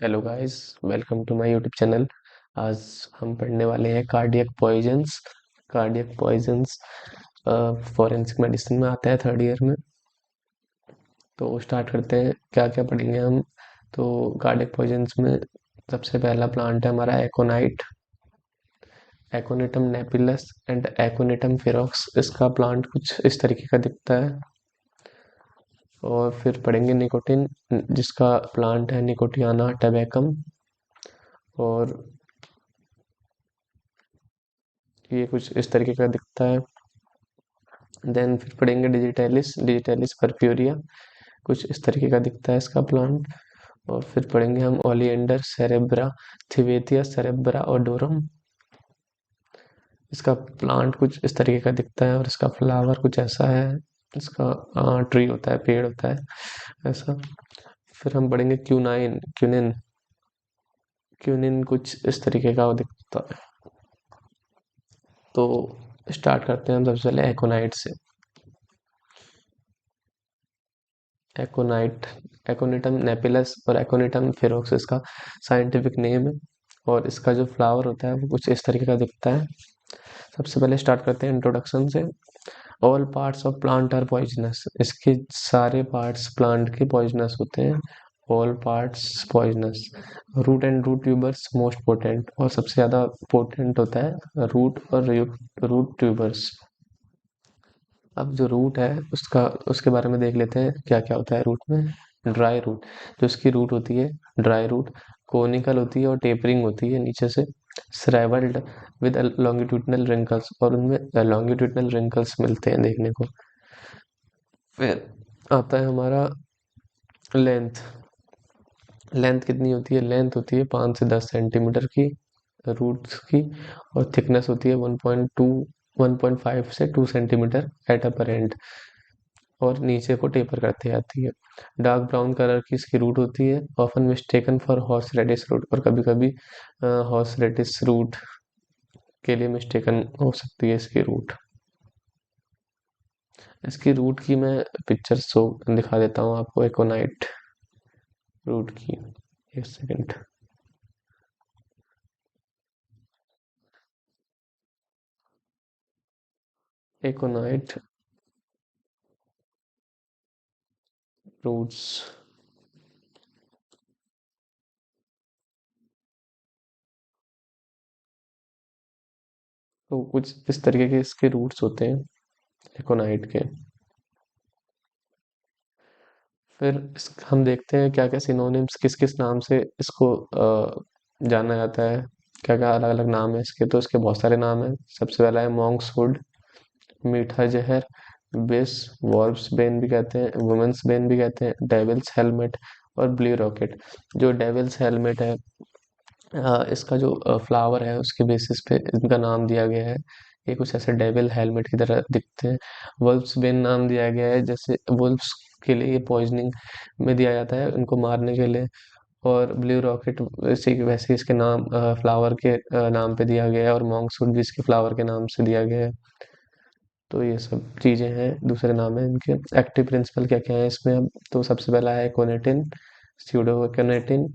Hello guys, welcome to my YouTube channel. आज हम पढ़ने वाले हैं कार्डियक पॉइजन्स। फॉरेंसिक मेडिसिन में आता है थर्ड ईयर में। तो स्टार्ट करते हैं, क्या क्या पढ़ेंगे हम। तो कार्डियक पॉइजन्स में सबसे पहला प्लांट है हमारा एकोनाइट, एकोनिटम नेपिलस एंड एकोनिटम फेरोक्स। इसका प्लांट कुछ इस तरीके का दिखता है। और फिर पढ़ेंगे निकोटिन, जिसका प्लांट है निकोटियाना टैबेकम। और ये कुछ इस तरीके का दिखता है। देन फिर पढ़ेंगे डिजिटैलिस, डिजिटैलिस परफ्यूरिया। कुछ इस तरीके का दिखता है इसका प्लांट। और फिर पढ़ेंगे हम ओलिएंडर सेरेब्रा, थिवेथिया सेरेब्रा ओडोरम। इसका प्लांट कुछ इस तरीके का दिखता है और इसका फ्लावर कुछ ऐसा है। इसका ट्री होता है, पेड़ होता है ऐसा। फिर हम पढ़ेंगे क्यूनाइन, क्यूनिन। क्यूनिन कुछ इस तरीके का वो दिखता है। तो स्टार्ट करते हैं हम सबसे पहले एकोनाइट से। एकोनाइट, एकोनिटम नेपिलस और एकोनिटम फेरोक्स इसका साइंटिफिक नेम है। और इसका जो फ्लावर होता है वो कुछ इस तरीके का दिखता है। सबसे पहले स्टार्ट करते हैं इंट्रोडक्शन से। All parts of plant are poisonous. इसके सारे पार्ट्स प्लांट के पॉइजनस होते हैं। All parts poisonous. Root and root tubers most potent, और सबसे ज़्यादा पोटेंट होता है रूट और रूट ट्यूबर्स। अब जो रूट है उसका उसके बारे में देख लेते हैं क्या क्या होता है रूट में। ड्राई रूट, जो इसकी रूट होती है ड्राई रूट, कोनिकल होती है और टेपरिंग होती है नीचे से। श्राइवल्ड विद लॉन्गिट्यूडनल रिंकल्स, और उनमें लॉन्गिट्यूडनल रिंकल्स मिलते हैं देखने को। फिर आता है हमारा लेंथ। लेंथ कितनी होती है? लेंथ होती है 5 से 10 सेंटीमीटर की रूट्स की। और थिकनेस होती है 1.5 से 2 सेंटीमीटर एट अपर एंड, और नीचे को टेपर करती जाती है। डार्क ब्राउन कलर की इसकी रूट होती है, often mistaken for horse radish root, और कभी कभी हॉर्स रेडिस रूट के लिए मिस्टेकन हो सकती है इसकी रूट। इसकी रूट की मैं पिक्चर शो दिखा देता हूँ आपको, एकोनाइट रूट की। एक सेकंड। एकोनाइट रूट्स। तो कुछ इस तरीके के इसके रूट्स होते हैं एकोनाइट के। फिर हम देखते हैं क्या क्या सिनोनिम्स, किस किस नाम से इसको जाना जाता है। क्या क्या अलग अलग नाम है इसके। तो इसके बहुत सारे नाम हैं। सबसे पहला है मॉन्क्सवुड, मीठा जहर, बिस, वॉर्ब्स बेन भी कहते हैं, वुमेन्स बेन भी कहते हैं, डेविल्स हेलमेट और ब्लू रॉकेट। जो डेविल्स हेलमेट है, इसका जो फ्लावर है उसके बेसिस पे इनका नाम दिया गया है। ये कुछ ऐसे डेविल हेलमेट की तरह दिखते हैं। वुल्फ्स बेन नाम दिया गया है, जैसे वुल्फ्स के लिए ये पॉइजनिंग में दिया जाता है उनको मारने के लिए। और ब्लू रॉकेट इसी वैसे इसके नाम फ्लावर के नाम पे दिया गया है, और मॉन्क्सवुड भी इसके फ्लावर के नाम से दिया गया है। तो ये सब चीज़ें हैं, दूसरे नाम है इनके। एक्टिव प्रिंसिपल क्या क्या है इसमें अब। तो सबसे पहला है कोनेटिन, स्यूडोकोनेटिन,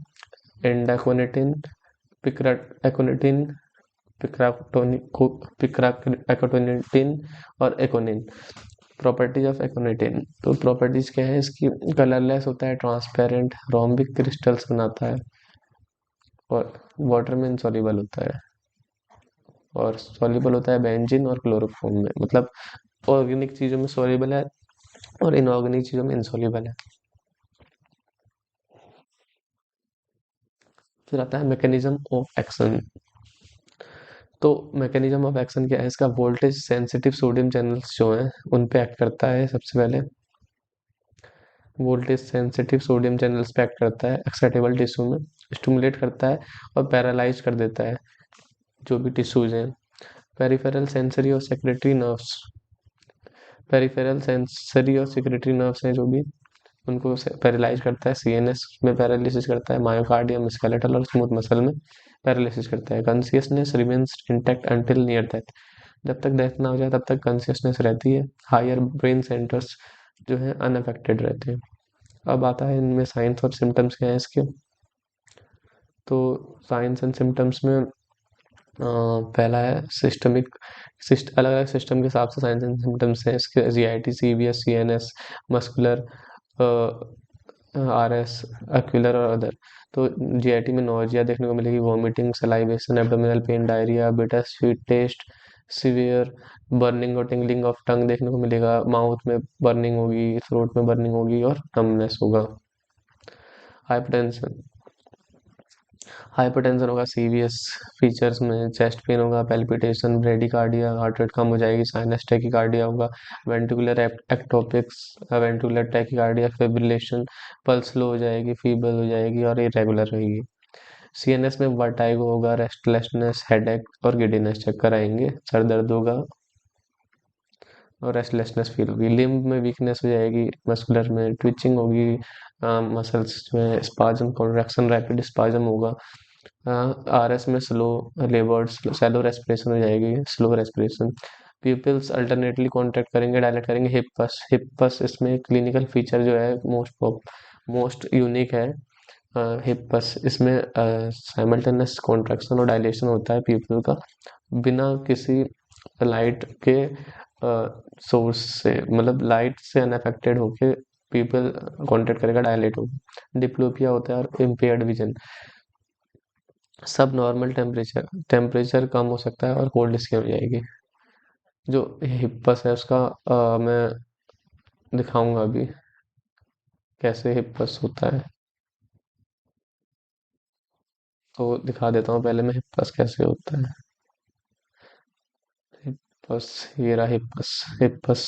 एंडाकोनेटिन, पिक्राटोनेटिन, पिक्राटोनेटिन और एकोनिन। Properties of एकोनेटिन। तो प्रॉपर्टीज क्या है इसकी? कलरलेस होता है, ट्रांसपेरेंट, रोम्बिक क्रिस्टल्स बनाता है, और वाटर में insoluble होता है, और सॉल्युबल होता है बेंजीन और क्लोरोफॉर्म में। मतलब ऑर्गेनिक चीज़ों में सॉल्युबल है और इनऑर्गेनिक चीज़ों में इनसॉल्युबल है। फिर आता है मैकेनिज्म ऑफ एक्शन। तो मैकेनिज्म ऑफ एक्शन क्या है इसका? वोल्टेज सेंसिटिव सोडियम चैनल्स जो हैं उन पे एक्ट करता है सबसे पहले। वोल्टेज सेंसिटिव सोडियम चैनल्स पे एक्ट करता है एक्साइटेबल टिश्यू में, स्टिमुलेट करता है और पैरालाइज कर देता है जो भी टिश्यूज हैं। पेरिफेरल सेंसरी और सेक्रेटरी नर्व्स, पेरिफेरल सेंसरी और सेक्रेटरी नर्व्स हैं जो भी, उनको पैरालाइज करता है। सीएनएस में पैरालिसिस करता है, मायोकार्डियम, स्केलेटल और स्मूथ मसल में पैरालिसिस करता है। Consciousness remains intact until near death, जब तक डेथ ना हो जाए तब तक कॉन्सियसनेस रहती है। हायर ब्रेन सेंटर्स जो है अनअफेक्टेड रहते हैं। अब आता है इनमें साइंस और सिम्टम्स क्या है इसके। तो साइंस एंड सिम्टम्स में पहला है सिस्टमिक अलग अलग सिस्टम के हिसाब से साइंस एंड सिम्टम्स हैं इसके, GIT, CVS, CNS, muscular, RS, ocular और अदर। तो जीआईटी में नोजिया देखने को मिलेगी, vomiting, salivation, abdominal pain, diarrhoea, bitter sweet taste, severe burning और टिंगलिंग ऑफ टंग देखने को मिलेगा, माउथ में बर्निंग होगी, थ्रोट में बर्निंग होगी और नमनेस होगा। हाइपरटेंशन, हाइपरटेंशन होगा सीवीएस फीचर्स में, चेस्ट पेन होगा, पैल्पिटेशन, ब्रेडिकार्डिया, हार्ट रेट कम हो जाएगी, साइनस टैकीकार्डिया होगा, ventricular ectopics, ventricular tachycardia, fibrillation, pulse slow हो जाएगी, फीबल हो जाएगी और इरेगुलर रहेगी। सीएनएस में वर्टाइगो होगा, रेस्टलेसनेस, हेडेक और गिडीनेस चेक कराएंगे, सर दर्द होगा और रेस्टलेसनेस फील होगी। लिम्ब में वीकनेस हो जाएगी, मस्कुलर में ट्विचिंग होगी, मसल्स में स्पाज्म, कॉन्ट्रैक्शन, रैपिड स्पाज्म होगा। आरएस में स्लो लेबर्ड, शैलो रेस्पिरेशन हो जाएगी, slow respiration. Pupils alternately contract करेंगे, डायलेट करेंगे। हिप्पस इसमें क्लिनिकल फीचर जो है मोस्ट यूनिक है। हिप्पस इसमें साइमल्टेनियस कॉन्ट्रैक्शन और डायलेशन होता है प्यूपिल का, बिना किसी लाइट के सोर्स से, मतलब लाइट से अनअफेक्टेड होके पीपल कॉन्ट्रैक्ट करेगा, डायलेट होगा। डिप्लोपिया होता है और इम्पेयर्ड विजन। सब नॉर्मल टेम्परेचर, टेम्परेचर कम हो सकता है और कोल्ड स्किन हो जाएगी। जो हिप्पस है उसका मैं दिखाऊंगा अभी कैसे हिप्पस होता है, तो दिखा देता हूँ पहले मैं हिप्पस कैसे होता है। हिप्पस, ये रहा हिप्पस। हिप्पस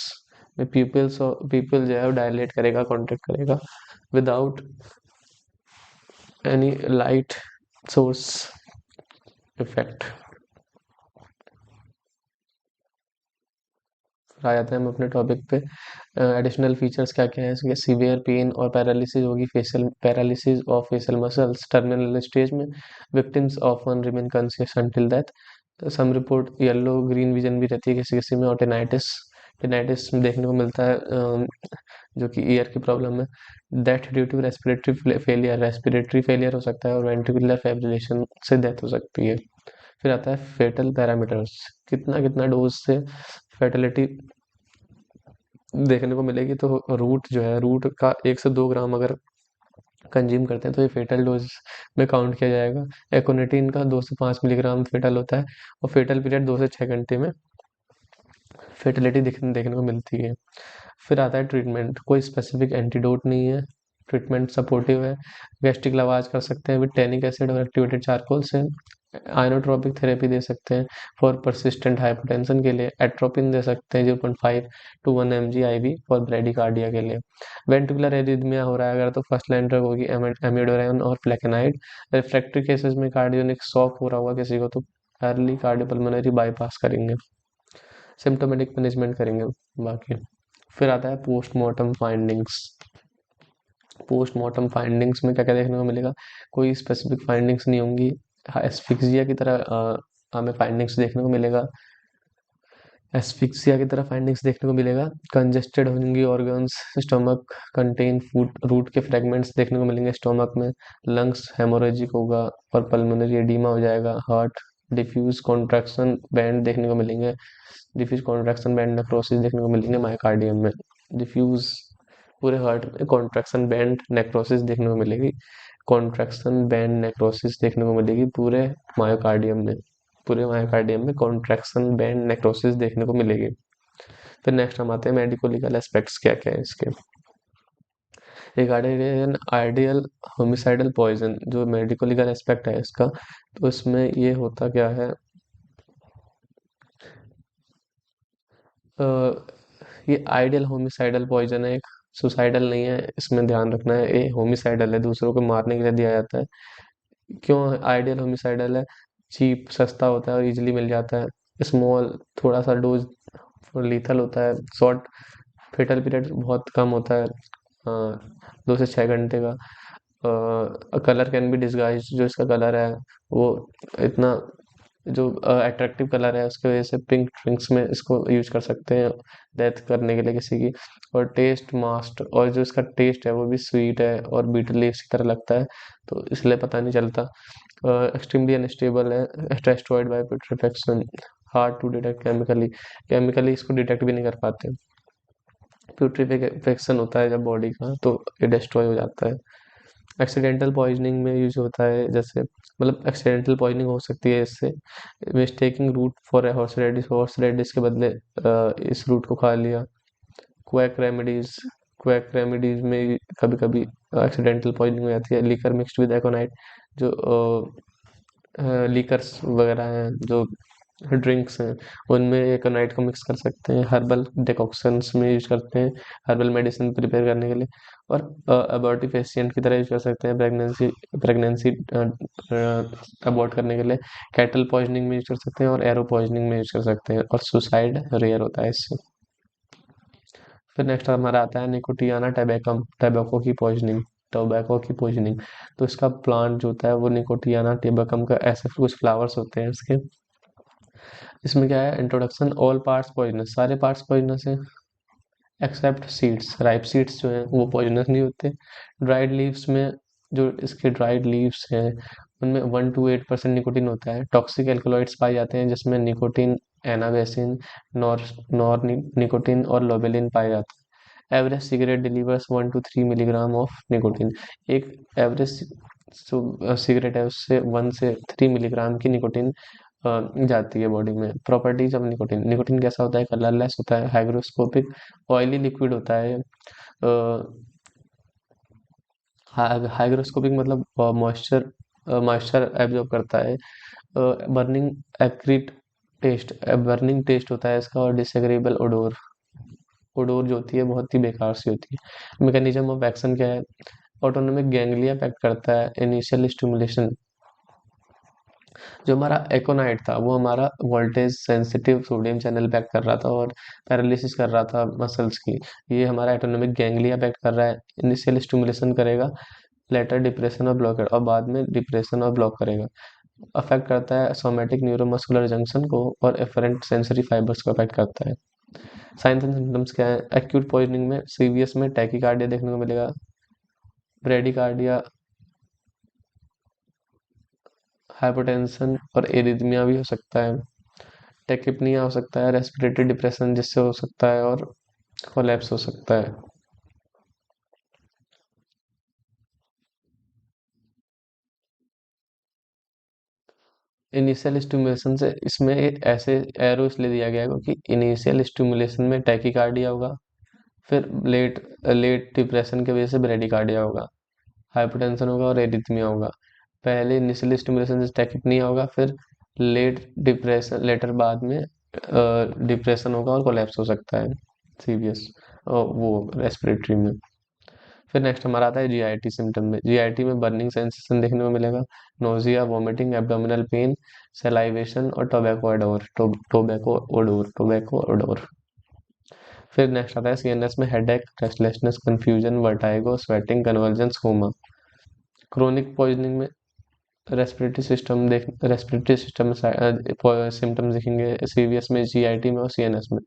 में पीपल जो है वो डायलेट करेगा, कॉन्ट्रैक्ट करेगा without any light source effect. आ जाते हैं हम अपने टॉपिक पे। एडिशनल फीचर्स क्या क्या है इसके, सीवियर पेन और पैरालिसिस होगी, facial paralysis of facial muscles terminal stage में, victims often remain conscious until death. Some report yellow green vision भी रहती है किसी किसी में, और टेनाइटिस, टेनाइटिस देखने को मिलता है जो कि ईयर की प्रॉब्लम है। Death due to respiratory failure, respiratory failure हो सकता है और वेंट्रिकुलर फाइब्रिलेशन से डेथ हो सकती है। फिर आता है फेटल पैरामीटर्स, कितना कितना डोज से फैटेलिटी देखने को मिलेगी। तो रूट जो है, रूट का 1 से 2 ग्राम अगर कंज्यूम करते हैं तो ये फेटल डोज में काउंट किया जाएगा। एकोनिटीन का 2 से 5 मिलीग्राम फेटल होता है और फेटल पीरियड 2 से 6 घंटे में फेटलिटी देखने को मिलती है। फिर आता है ट्रीटमेंट, कोई स्पेसिफिक एंटीडोट नहीं है, ट्रीटमेंट सपोर्टिव है। गैस्ट्रिक लवाज कर सकते हैं विद टैनिक एसिड और एक्टिवेटेड चारकोल से। आइनोट्रोपिक थेरेपी दे सकते हैं फॉर परसिस्टेंट हाइपरटेंशन के लिए। एट्रोपिन दे सकते हैं 0.5 to 1 mg IV for bradycardia के लिए। वेंट्रिकुलर एरिथमिया हो रहा है अगर, तो फर्स्ट लाइन ड्रग होगी एमिडोराइन और फ्लेकेनाइड। रिफ्रैक्टरी केसेस में कार्डियोनिक शॉक हो रहा होगा किसी को, तो अर्ली कार्डियोपल्मोनरी बाईपास करेंगे, सिम्टोमेटिक मैनेजमेंट करेंगे बाकी। फिर आता है पोस्टमार्टम फाइंडिंग्स। पोस्टमार्टम फाइंडिंग्स में क्या क्या देखने को मिलेगा, कोई स्पेसिफिक फाइंडिंग्स नहीं होंगी। एस्फिक्सिया की तरह हमें फाइंडिंग्स देखने को मिलेगा, एस्फिक्सिया की तरह फाइंडिंग्स देखने को मिलेगा। कंजेस्टेड होंगी organs, stomach content food root के फ्रेगमेंट्स देखने को मिलेंगे स्टमक में। लंग्स हेमोरेजिक होगा और पल्मोनरी एडिमा हो जाएगा। हार्ट डिफ्यूज कॉन्ट्रैक्शन बैंड देखने को मिलेंगे, डिफ्यूज कॉन्ट्रैक्शन बैंड नेक्रोसिस देखने को मिलेंगे मायोकार्डियम में। डिफ्यूज पूरे हार्ट में कॉन्ट्रैक्शन बैंड नेक्रोसिस देखने को मिलेगी, कॉन्ट्रैक्शन बैंड नेक्रोसिस देखने को मिलेगी मायोकार्डियम में पूरे मायोकार्डियम में कॉन्ट्रैक्शन बैंड नेक्रोसिस देखने को मिलेगी। फिर नेक्स्ट हम आते हैं मेडिको लीगल एस्पेक्ट्स क्या क्या है इसके। Regarding an ideal homicidal poison, जो मेडिको लीगल एस्पेक्ट है इसका, तो इसमें ये होता क्या है, ये आइडियल होमिसाइडल पॉइजन है, एक सुसाइडल नहीं है, इसमें ध्यान रखना है। ये होमिसाइडल है, दूसरों को मारने के लिए दिया जाता है। क्यों आइडियल होमिसाइडल है, चीप सस्ता होता है और इजीली मिल जाता है। स्मॉल थोड़ा सा डोज लीथल होता है। शॉर्ट फेटल पीरियड बहुत कम होता है, 2 से 6 घंटे का। कलर कैन बी डिस्गाइज, जो इसका कलर है वो इतना जो अट्रैक्टिव कलर है उसकी वजह से पिंक ड्रिंक्स में इसको यूज कर सकते हैं डेथ करने के लिए किसी की। और टेस्ट मास्ट, और जो इसका टेस्ट है वो भी स्वीट है और बीटर लीव्स की तरह लगता है, तो इसलिए पता नहीं चलता। एक्सट्रीमली अनस्टेबल है, destroyed by putrefaction, hard to detect chemically, chemically इसको डिटेक्ट भी नहीं कर पाते। प्यूट्रीफिकेशन होता है जब बॉडी का तो ये डिस्ट्रॉय हो जाता है। एक्सीडेंटल पॉइजनिंग में यूज होता है, जैसे मतलब एक्सीडेंटल पॉइजनिंग हो सकती है इससे, mistaking root for horse radish के बदले इस रूट को खा लिया। क्वैक रेमेडीज, क्वैक रेमेडीज में कभी कभी एक्सीडेंटल पॉइजनिंग हो जाती है। लिकर मिक्सड विद एकोनाइट, जो लीकर्स वगैरह हैं, जो ड्रिंक्स हैं, उनमें एकोनाइट को मिक्स कर सकते हैं। हर्बल डिकॉक्शंस में यूज करते हैं, हर्बल मेडिसिन प्रिपेयर करने के लिए। और अबॉर्टिफेशिएंट की तरह यूज कर सकते हैं प्रेगनेंसी प्रेगनेंसी अबॉर्ट करने के लिए। कैटल पॉइजनिंग में यूज कर सकते हैं और एरो पॉइजनिंग में यूज कर सकते हैं, और सुसाइड रेयर होता है इससे। फिर नेक्स्ट हमारा आता है निकोटियाना टैबेकम, टोबैको की पॉइजनिंग। तो इसका प्लांट जो होता है वो निकोटियाना टैबेकम का, ऐसे कुछ फ्लावर्स होते हैं इसके। इसमें क्या है, इंट्रोडक्शन, ऑल पार्ट्स पॉइजनस, सारे पार्ट्स पॉइजनस हैं एक्सेप्ट सीड्स, राइप सीड्स जो हैं वो पॉइजनस नहीं होते। ड्राइड लीव्स में, जो इसके ड्राइड लीव्स हैं उनमें 1 to 8% निकोटीन होता है। टॉक्सिक एल्कलॉइड्स पाए जाते हैं जिसमें निकोटीन, एनाबेसिन, नॉर नॉर निकोटीन और लोबेलिन पाए जाते हैं। Average cigarette delivers 1 to 3 milligram of nicotine. एक एवरेज सिगरेट है उससे 1 से 3 मिलीग्राम की निकोटीन जाती है बॉडी में। प्रॉपर्टीज ऑफ निकोटीन, निकोटीन कैसा होता है, कलरलेस होता है, हाइग्रोस्कोपिक, ऑयली लिक्विड होता है। हाइग्रोस्कोपिक मतलब मॉइस्चर एब्जॉर्ब करता है। बर्निंग एक्रीट टेस्ट, बर्निंग टेस्ट होता है इसका। और डिसएग्रीएबल ओडोर, ओडोर जो होती है बहुत ही बेकार सी होती है। मैकेनिज्म ऑफ एक्शन क्या है, ऑटोनोमिक गैंग्लिया पैक्ट करता है। इनिशियल स्टिमुलेशन, जो हमारा एकोनाइट था वो हमारा voltage sensitive sodium channel pack कर रहा था और पैरालिसिस कर रहा था मसल्स की। ये हमारा एटोनॉमिक गैंग्लिया पैक कर रहा है, इनिशियल स्टिमुलेशन करेगा, लेटर डिप्रेशन और ब्लॉक, और बाद में डिप्रेशन और ब्लॉक करेगा। अफेक्ट करता है सोमेटिक न्यूरोमस्कुलर जंक्शन को और एफरेंट सेंसरी फाइबर्स को अफेक्ट करता है। साइंस एंड सिम्टम्स क्या है, एक्यूट पॉइजनिंग में सीवीएस में टैकीकार्डिया देखने को मिलेगा, ब्रेडिकार्डिया, हाइपोटेंशन और एरिथमिया भी हो सकता है। टेकिपनिया हो सकता है, रेस्पिरेटरी डिप्रेशन जिससे हो सकता है, और कोलैप्स हो सकता है। इनिशियल स्टिमुलेशन से, इसमें ऐसे एरो इसलिए दिया गया है क्योंकि इनिशियल स्टिमुलेशन में टैकीकार्डिया होगा, फिर लेट लेट डिप्रेशन की वजह से ब्रेडिकार्डिया होगा, हाइपोटेंशन होगा और एरिथमिया होगा। पहले इनिशियल स्टिमुलेशन से टैकिपनिया होगा, फिर लेट डिप्रेशन, लेटर बाद में डिप्रेशन होगा और कोलैप्स हो सकता है सीवियस वो रेस्पिरेटरी में। फिर नेक्स्ट हमारा आता है जीआईटी सिम्टम में। जीआईटी में बर्निंग सेंसेशन देखने को मिलेगा, nausea, vomiting, abdominal pain, salivation और टोबैको ओडोर। फिर नेक्स्ट आता है सीएनएस में headache, restlessness, confusion, vertigo, sweating, convergence, coma. Chronic poisoning में रेस्पिरेटरी सिस्टम सिम्टम्स दिखेंगे सीवीएस में, जीआईटी में और सीएनएस में।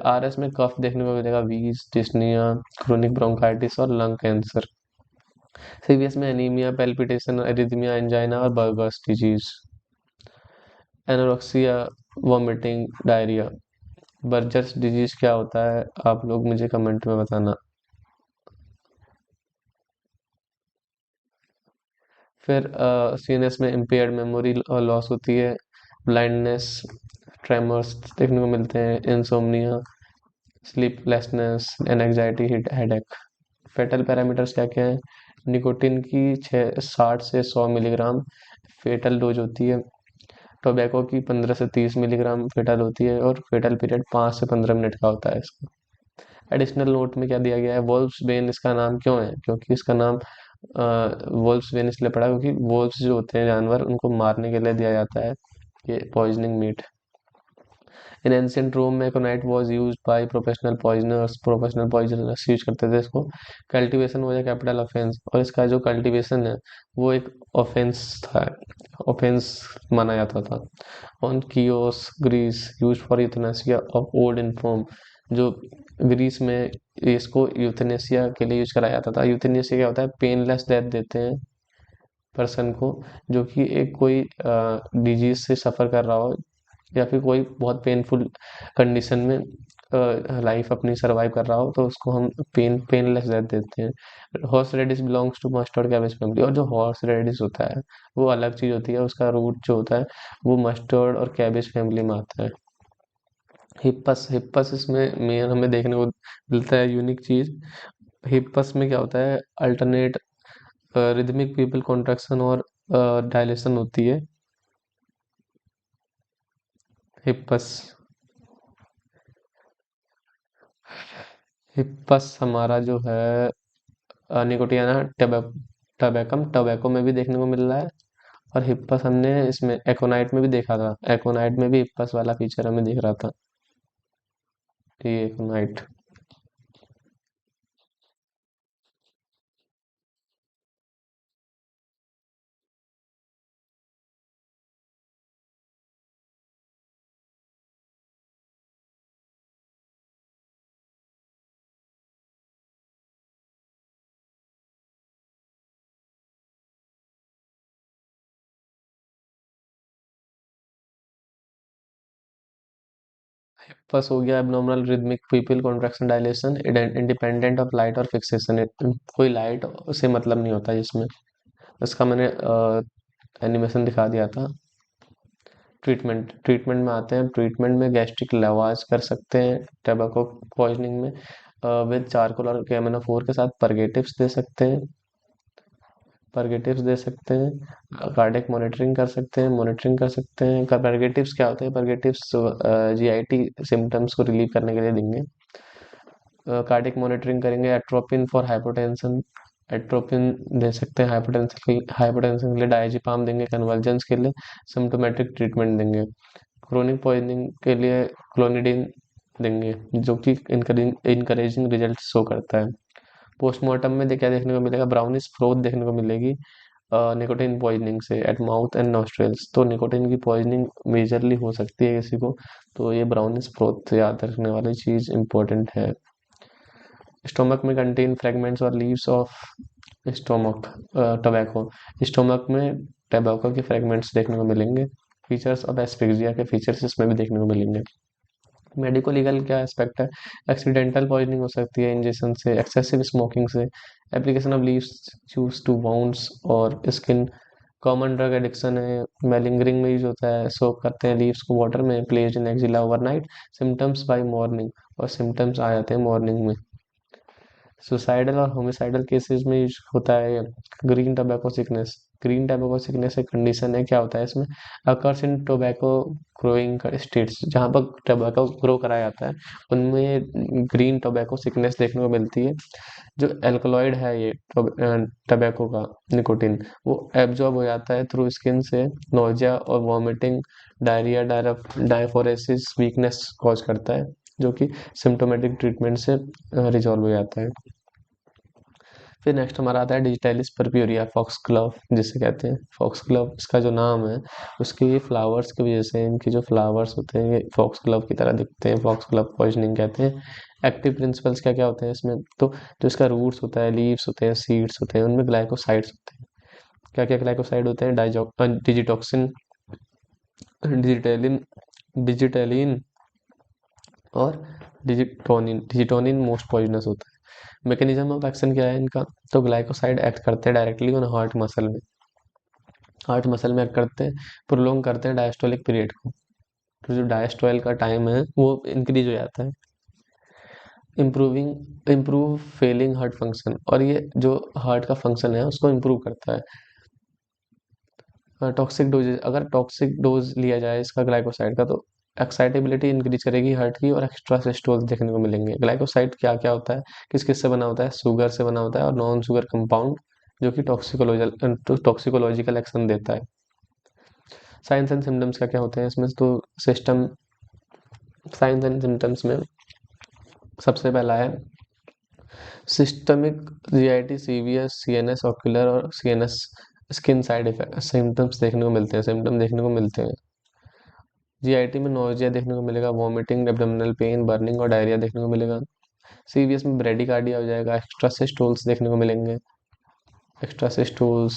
आरएस में कफ देखने को मिलेगा, वीज, डिस्निया, क्रोनिक ब्रोंकाइटिस और लंग कैंसर। सीवीएस में एनीमिया, पैल्पिटेशन, एरिथमिया, एंजाइना और burgers disease. Anorexia, vomiting, diarrhoea. Buerger's disease क्या होता है, आप लोग मुझे कमेंट में बताना। फिर सीएनएस में इम्पेयर्ड मेमोरी लॉस होती है, ब्लाइंडनेस, ट्रेमर्स देखने को मिलते हैं, insomnia, sleeplessness, anxiety, headache. Fatal parameters क्या क्या है, निकोटिन की 60 से 100 मिलीग्राम फेटल डोज होती है। टोबैको की 15 से 30 मिलीग्राम फेटल होती है, और फेटल पीरियड 5 से 15 मिनट का होता है इसका। एडिशनल नोट में क्या दिया गया है, वोल्फ्स बेन इसका नाम क्यों है, क्योंकि इसका नाम वोल्फ्स बेन इसलिए पड़ा क्योंकि वोल्फ्स जो होते हैं जानवर, उनको मारने के लिए दिया जाता है ये poisoning meat. In ancient Rome में aconite was used by professional poisoners use करते थे इसको। Cultivation was a capital offence, और इसका जो कल्टीवेशन है वो एक ऑफेंस था, ऑफेंस माना जाता था। On Ceos Greece use for euthanasia of old infirm, जो ग्रीस में इसको यूथनेसिया के लिए यूज कराया जाता था। यूथनेसिया क्या होता है, पेनलेस डेथ देते हैं पर्सन को, जो कि एक कोई डिजीज से सफ़र कर रहा हो या फिर कोई बहुत पेनफुल कंडीशन में लाइफ अपनी सरवाइव कर रहा हो, तो उसको हम पेनलेस डेथ देते हैं। Horse radish belongs to mustard cabbage family, और जो हॉर्स रेडिस होता है वो अलग चीज़ होती है, उसका रूट जो होता है वो मस्टर्ड और कैबेज फैमिली में आता है। हिप्पस, हिप्पस इसमें मेन हमें देखने को मिलता है यूनिक चीज़। हिप्पस में क्या होता है, अल्टरनेट रिदमिक पीपल कॉन्ट्रैक्शन और डायलेशन होती है। हिप्पस, हिप्पस हमारा जो है निकोटियाना टबैकम, टबैको में भी देखने को मिल रहा है। और हिप्पस हमने इसमें एकोनाइट में भी देखा था, एकोनाइट में भी हिप्पस वाला फीचर हमें दिख रहा था। ये एकोनाइट। हिप्पस हो गया abnormal rhythmic people contraction dilation independent of light और फिक्सेशन, कोई लाइट से मतलब नहीं होता जिसमें। इसका मैंने एनिमेशन दिखा दिया था। ट्रीटमेंट, ट्रीटमेंट में आते हैं। ट्रीटमेंट में गैस्ट्रिक लवाज कर सकते हैं टैबाको पॉइजनिंग में विद चारकोल और कैमेनाफोर के साथ। परगेटिव्स दे सकते हैं, परगेटिव्स दे सकते हैं। कार्डियक मॉनिटरिंग कर सकते हैं, मॉनिटरिंग कर सकते हैं। परगेटिव्स क्या होते हैं, परगेटिव्स जीआईटी सिम्टम्स को रिलीव करने के लिए देंगे। कार्डियक मॉनिटरिंग करेंगे। एट्रोपिन फॉर हाइपोटेंशन, एट्रोपिन दे सकते हैं हाइपोटेंशन के लिए। डायजेपाम देंगे कन्वर्जेंस के लिए। सिम्टोमेटिक ट्रीटमेंट देंगे। क्रोनिक पॉइजनिंग के लिए क्लोनिडीन देंगे, जो कि इनकरेजिंग रिजल्ट शो करता है। पोस्टमार्टम में क्या देखने को मिलेगा, ब्राउनिश फ्रोथ देखने को मिलेगी निकोटिन पॉइजनिंग से एट माउथ एंड नॉस्ट्रल्स। तो निकोटिन की पॉइजनिंग मेजरली हो सकती है किसी को, तो ये ब्राउनिश फ्रोथ याद रखने वाली चीज़ इंपॉर्टेंट है। स्टोमक में कंटेन फ्रेगमेंट्स और leaves of stomach tobacco, stomach में टबैको के फ्रेगमेंट्स देखने को मिलेंगे। फीचर्स ऑफ एस्फिक्सिया के फीचर्स इसमें भी देखने को मिलेंगे। मेडिको लीगल क्या एस्पेक्ट है, एक्सीडेंटल पॉइजनिंग हो सकती है इंजेक्शन से, एक्सेसिव स्मोकिंग से, application of leaves use to wounds और स्किन। कॉमन ड्रग एडिक्शन है, मेलिंगरिंग में यूज होता है। सोक करते हैं लीव्स को वाटर में, placed in axilla overnight, symptoms by morning, और सिम्टम्स आ जाते हैं मॉर्निंग में। सुसाइडल और होमिसाइडल केसेस में यूज होता है green tobacco sickness. Green tobacco sickness एक कंडीशन है, क्या होता है इसमें, occurs in tobacco growing states, जहाँ पर टोबैको ग्रो कराया जाता है उनमें ग्रीन टोबैको सिकनेस देखने को मिलती है। जो एल्कलॉइड है ये टोबैको का निकोटिन, वो एब्जॉर्ब हो जाता है थ्रू स्किन से। नोजिया और vomiting, diarrhoea, diaphoresis, weakness cause करता है, जो कि सिम्टोमेटिक ट्रीटमेंट से रिजॉल्व हो जाता है। फिर नेक्स्ट हमारा आता है डिजिटैलिस पर्प्यूरिया फॉक्सग्लोव, जिसे कहते हैं फॉक्सग्लोव। इसका जो नाम है उसके ये फ्लावर्स की वजह से, इनके जो फ्लावर्स होते हैं ये फॉक्सग्लोव की तरह दिखते हैं, फॉक्सग्लोव पॉइजनिंग कहते हैं। एक्टिव प्रिंसिपल्स क्या क्या होते हैं इसमें, तो जो इसका रूट्स होता है, लीव्स होते हैं, सीड्स होते हैं, उनमें ग्लाइकोसाइड्स होते हैं। क्या क्या ग्लाइकोसाइड होते हैं, डिजिटॉक्सिन, डिजिटेलिन, डिजिटेलिन और डिजिटोनिन। डिजिटोनिन मोस्ट पॉइजनस होता है। मैकेनिज्म ऑफ एक्शन क्या है इनका, तो ग्लाइकोसाइड एक्ट करते हैं डायरेक्टली ऑन हार्ट मसल में, हार्ट मसल में एक्ट करते हैं, प्रोलोंग करते हैं डायस्टोलिक पीरियड को, तो जो डायस्टोल का टाइम है वो इंक्रीज हो जाता है। इम्प्रूव फेलिंग हार्ट फंक्शन, और ये जो हार्ट का फंक्शन है उसको इम्प्रूव करता है। टॉक्सिक डोजेज, अगर टॉक्सिक डोज लिया जाए इसका ग्लाइकोसाइड का, तो एक्साइटेबिलिटी इंक्रीज करेगी हार्ट की, और एक्स्ट्रा सिस्टोल्स देखने को मिलेंगे। ग्लाइकोसाइड क्या क्या होता है, किस किस से बना होता है, शुगर से बना होता है और नॉन शुगर कंपाउंड, जो कि टॉक्सिकोलॉजिकल एक्शन देता है। साइंस एंड सिम्टम्स क्या क्या होते हैं इसमें, तो सिस्टम साइंस एंड सिम्टम्स में सबसे पहला है systemic GIT, CVS, CNS ocular और CNS skin side effect symptoms देखने को मिलते हैं, सिम्टम देखने को मिलते हैं। जीआईटी में नोजिया देखने को मिलेगा, वॉमिटिंग, एब्डोमिनल पेन, बर्निंग और डायरिया देखने को मिलेगा। सीवीएस में ब्रेडिकार्डिया हो जाएगा, एक्स्ट्रासिस्टोल्स देखने को मिलेंगे, एक्स्ट्रासिस्टोल्स,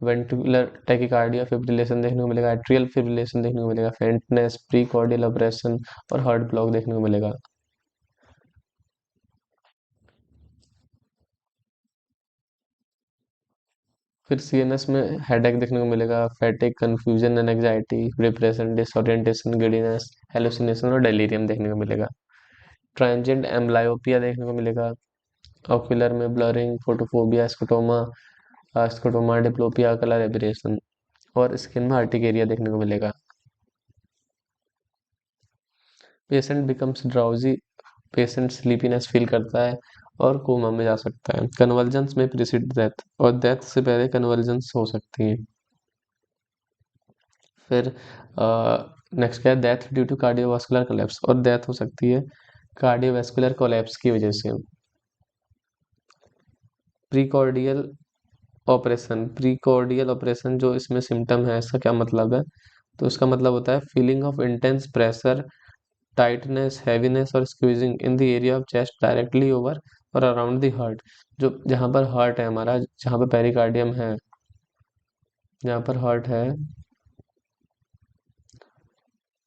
वेंट्रिकुलर टैकिकार्डिया, फिब्रिलेशन देखने को मिलेगा, एट्रियल फिब्रिलेशन देखने को मिलेगा, फेंटनेस, प्रीकॉर्डियल अब्रेशन और हार्ट ब्लॉक देखने को मिलेगा। फिर सीएनएस में हेडेक देखने को मिलेगा, फैटिक, confusion and anxiety, depression, disorientation, giddiness, hallucination और डेलीरियम देखने को मिलेगा। ट्रांजिएंट एम्ब्लायोपिया देखने को मिलेगा, ऑक्यूलर में blurring, photophobia, scotoma, scotoma diplopia, colour aberration और स्किन में अर्टिकेरिया देखने को मिलेगा। Patient becomes drowsy, patient sleepiness feel करता है और कोमा में जा सकता है। कन्वर्जेंस में प्रीसीड डेथ और डेथ से पहले कन्वर्जेंस हो सकती है। फिर नेक्स्ट क्या है, death due to cardiovascular collapse और डेथ हो सकती है कार्डियोवास्कुलर कोलैप्स की वजह से। प्रीकॉर्डियल ऑपरेशन, प्रीकॉर्डियल ऑपरेशन जो इसमें सिम्टम है, इसका क्या मतलब है? तो इसका मतलब होता है feeling of intense pressure, tightness, heaviness और squeezing in the area of chest directly over और अराउंड द हार्ट। जो जहाँ पर हार्ट है हमारा, जहाँ पर पेरिकार्डियम है, जहाँ पर हार्ट है,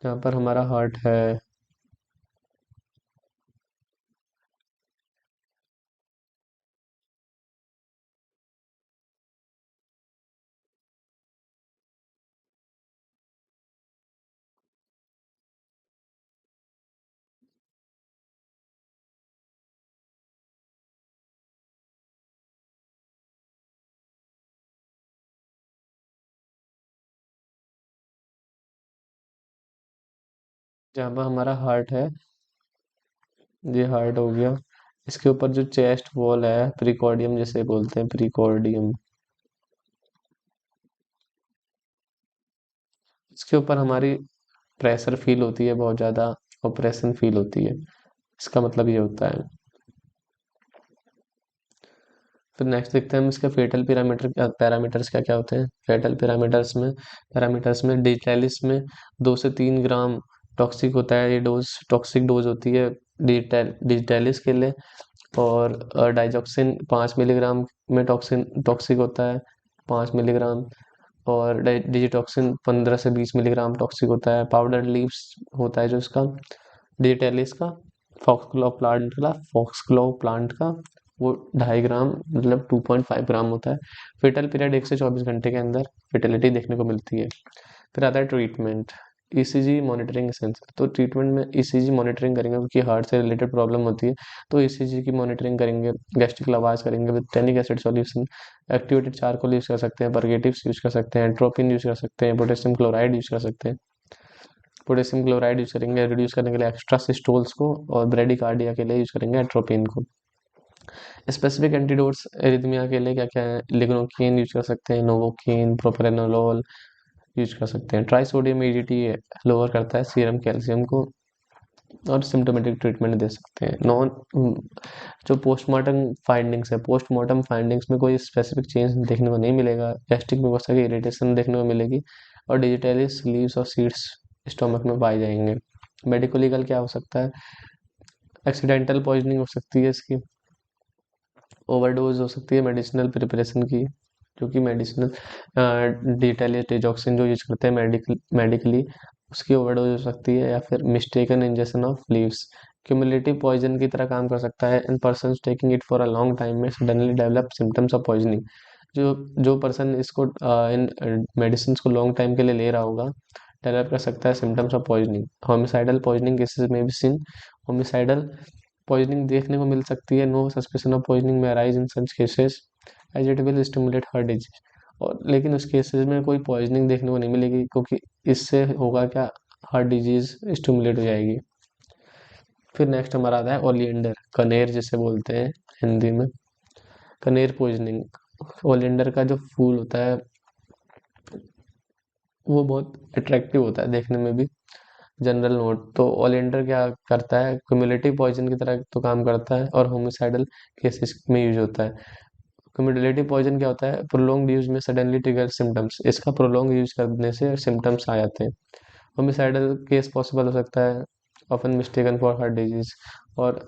जहाँ पर हमारा हार्ट है, जहाँ पर हमारा हार्ट है, ये हार्ट हो गया। इसके ऊपर जो चेस्ट वॉल है, प्रीकॉर्डियम जिसे बोलते हैं, प्रीकॉर्डियम, इसके ऊपर हमारी प्रेशर फील होती है बहुत ज़्यादा, ऑपरेशन फील होती है। इसका मतलब ये होता है। फिर नेक्स्ट देखते हैं हम इसके फेटल पैरामीटर्स क्या क्या होते हैं। फेटल पैरामीटर्स में डिजिटैलिस में 2 से 3 ग्राम टॉक्सिक होता है, ये डोज टॉक्सिक डोज होती है डिजिटैलिस के लिए। और डाइजॉक्सिन 5 मिलीग्राम में टॉक्सिक होता है, 5 मिलीग्राम। और डिजिटॉक्सिन 15 से 20 मिलीग्राम टॉक्सिक होता है। पाउडर लीव्स होता है जो इसका डिजिटैलिस का, फॉक्सग्लोव प्लांट का, वो 2.5 ग्राम, मतलब 2.5 ग्राम होता है। फेटल पीरियड 1 से 24 घंटे के अंदर फेटेलिटी देखने को मिलती है। फिर आता है ट्रीटमेंट, ईसीजी मॉनिटरिंग एसेंशियल। तो ट्रीटमेंट में ईसीजी मॉनिटरिंग करेंगे क्योंकि हार्ट से रिलेटेड प्रॉब्लम होती है, तो ईसीजी की मॉनिटरिंग करेंगे, गैस्ट्रिक लवाज करेंगे with tannic acid solution, activated charcoal use कर सकते हैं, परगेटिव्स यूज कर सकते हैं, एंट्रोपिन यूज कर सकते हैं, पोटेशियम क्लोराइड यूज कर सकते हैं। पोटेशियम क्लोराइड यूज करेंगे रिड्यूस करने के लिए एक्स्ट्रा सिस्टोल्स को, और ब्रेडिकार्डिया के लिए यूज करेंगे एट्रोपिन को। स्पेसिफिक एंटीडोट्स एरिथमिया के लिए क्या क्या है, लिग्नोकीन यूज कर सकते हैं, नोवोकीन, प्रोप्रेनोलोल यूज कर सकते हैं। ट्राइसोडियम एडीटी लोअर करता है सीरम कैल्शियम को, और सिम्टोमेटिक ट्रीटमेंट दे सकते हैं। नॉन जो पोस्टमार्टम फाइंडिंग्स है, पोस्टमार्टम फाइंडिंग्स में कोई स्पेसिफिक चेंज देखने को नहीं मिलेगा, गैस्ट्रिक मुकोसा की इरिटेशन देखने को मिलेगी, और डिजिटैलिस लीव्स और सीड्स स्टोमक में पाए जाएंगे। मेडिको लीगल क्या हो सकता है, एक्सीडेंटल पॉइजनिंग हो सकती है इसकी, ओवरडोज हो सकती है मेडिसिनल प्रिपरेशन की, जो कि मेडिसिनल डिटेलिस डिजॉक्सिन जो यूज करते हैं मेडिकली, उसकी ओवरडोज हो सकती है, या फिर mistaken injection of leaves cumulative poison की तरह काम कर सकता है। In person taking it for a long time में suddenly develop symptoms of poisoning. जो जो पर्सन इसको इन मेडिसिन को लॉन्ग टाइम के लिए ले रहा होगा, डेवलप कर सकता है symptoms of poisoning. Homicidal poisoning cases में भी सिन होमिसाइडल पॉइजनिंग देखने को मिल सकती है। नो सस्पेशन ऑफ पॉइजनिंग में arise in such cases as it will stimulate heart disease. और लेकिन उस केसेस में कोई पॉइजनिंग देखने को नहीं मिलेगी, क्योंकि इससे होगा क्या, हार्ट डिजीज स्टिमुलेट हो जाएगी। फिर नेक्स्ट हमारा आता है ओलिएंडर, कनेर जिसे बोलते हैं हिंदी में, कनेर पॉइजनिंग। ओलिएंडर का जो फूल होता है वो बहुत अट्रैक्टिव होता है देखने में भी, जनरल नोट तो ओलिएंडर क्या करता है, क्यूमुलेटिव पॉइजन की तरह तो काम करता है और होमिसाइडल केसेस में यूज होता है। क्यूमुलेटिव पॉइजन क्या होता है, प्रोलॉन्ग यूज में सडनली ट्रिगर सिम्टम्स, इसका प्रोलॉन्ग यूज करने से सिम्टम्स आ जाते हैं। होमिसाइडल केस पॉसिबल हो सकता है, often mistaken for heart disease, और